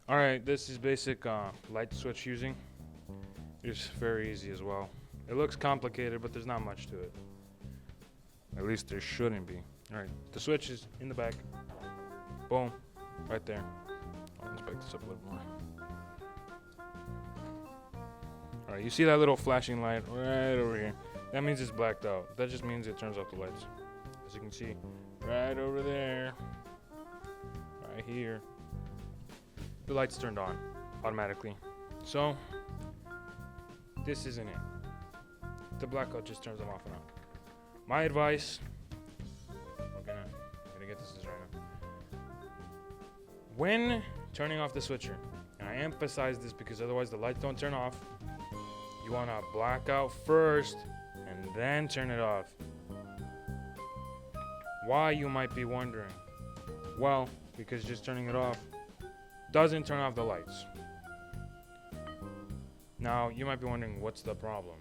All right, this is basic light switch using. It's very easy as well. It looks complicated, but there's not much to it. At least there shouldn't be. All right, the switch is in the back. Boom, right there. I'll inspect this up a little more. All right, you see that little flashing light right over here? That means it's blacked out. That just means it turns off the lights. As you can see, right over there, right here, the light's turned on automatically. So, this isn't it. The blackout just turns them off and on. My advice, I'm gonna get this right now. When turning off the switcher, and I emphasize this because otherwise the lights don't turn off, you wanna black out first and then turn it off. Why, you might be wondering? Well, because just turning it off doesn't turn off the lights. Now, you might be wondering, what's the problem?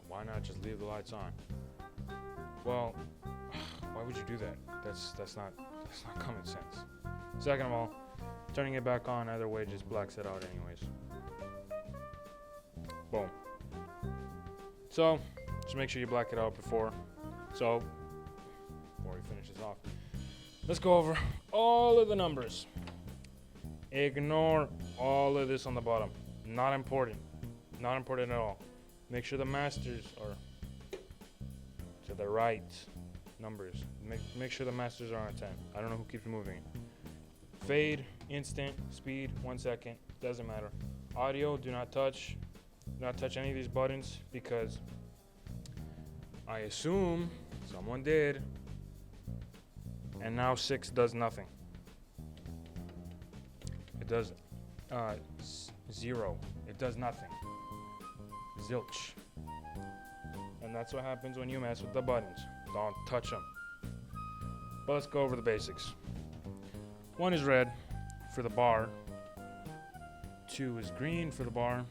Why not just leave the lights on? Well, why would you do that? That's not common sense. Second of all, turning it back on either way just blacks it out anyways. Boom. So, just make sure you black it out before we finish this off. Let's go over all of the numbers. Ignore all of this on the bottom. Not important. Not important at all. Make sure the masters are to the right numbers. Make sure the masters are on 10. I don't know who keeps moving it. Fade, instant, speed, 1 second, doesn't matter. Audio, do not touch any of these buttons because I assume someone did, and now 6 does nothing. It does 0. It does nothing. Zilch. And that's what happens when you mess with the buttons. Don't touch them. But let's go over the basics. 1 is red for the bar. 2 is green for the bar.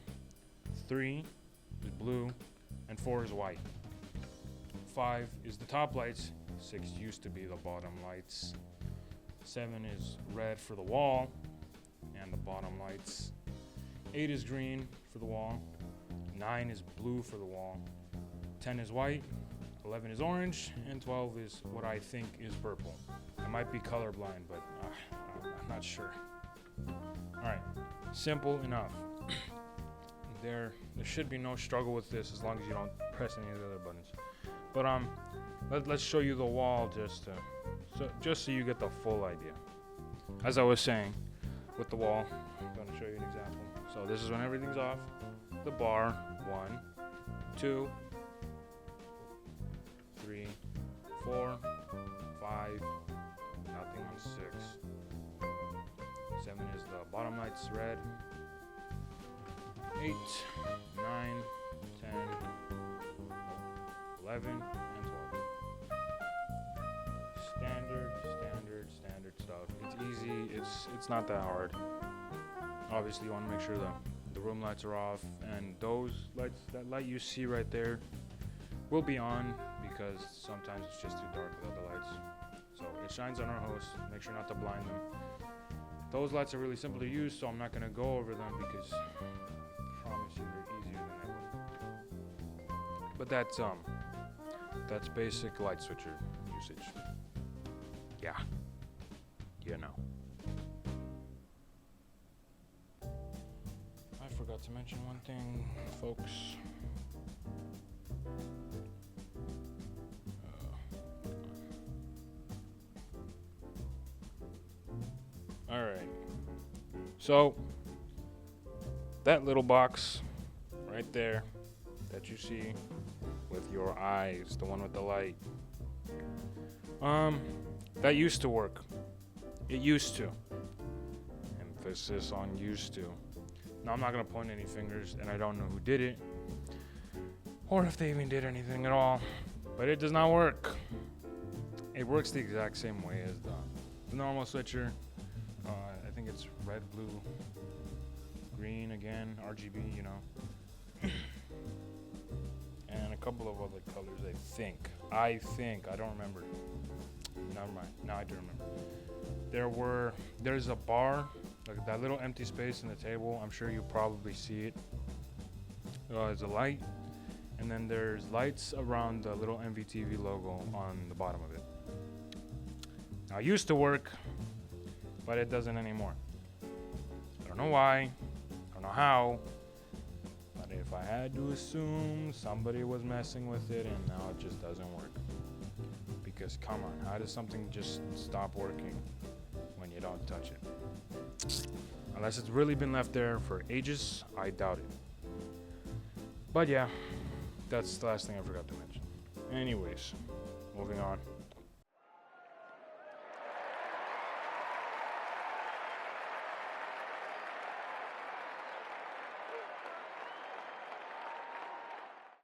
3 is blue. And 4 is white. 5 is the top lights. 6 used to be the bottom lights. 7 is red for the wall and the bottom lights. 8 is green for the wall. 9 is blue for the wall. 10 is white. 11 is orange. And 12 is what I think is purple. I might be colorblind, but I'm not sure. Alright, simple enough. There should be no struggle with this as long as you don't press any of the other buttons. But let's show you the wall just so you get the full idea. As I was saying, with the wall, I'm going to show you an example. So this is when everything's off. The bar, 1, 2, 3, 4, 5, nothing on 6. 7 is the bottom lights, red. 8, 9, 10, 11, and 12. Standard stuff. It's easy, it's not that hard. Obviously you want to make sure the room lights are off, and those lights, that light you see right there will be on because sometimes it's just too dark without the lights. So it shines on our host, make sure not to blind them. Those lights are really simple to use, so I'm not going to go over them because I promise you they're easier than they look. But that's basic light switcher usage. Yeah. You know. I forgot to mention one thing, folks. Alright. So, that little box right there that you see with your eyes, the one with the light, that used to work. It used to. Emphasis on used to. Now, I'm not going to point any fingers, and I don't know who did it, or if they even did anything at all, but it does not work. It works the exact same way as the normal switcher. I think it's red, blue, green again, RGB, you know. And a couple of other colors, I think. I don't remember. Never mind. Now I do remember. There's a bar Like that little empty space in the table, I'm sure you probably see it. There's a light, and then there's lights around the little NVTV logo on the bottom of it. Now, it used to work, but it doesn't anymore. I don't know why, I don't know how, but if I had to assume, somebody was messing with it and now it just doesn't work. Because come on, how does something just stop working when you don't touch it? Unless it's really been left there for ages, I doubt it. But yeah, that's the last thing I forgot to mention. Anyways, moving on.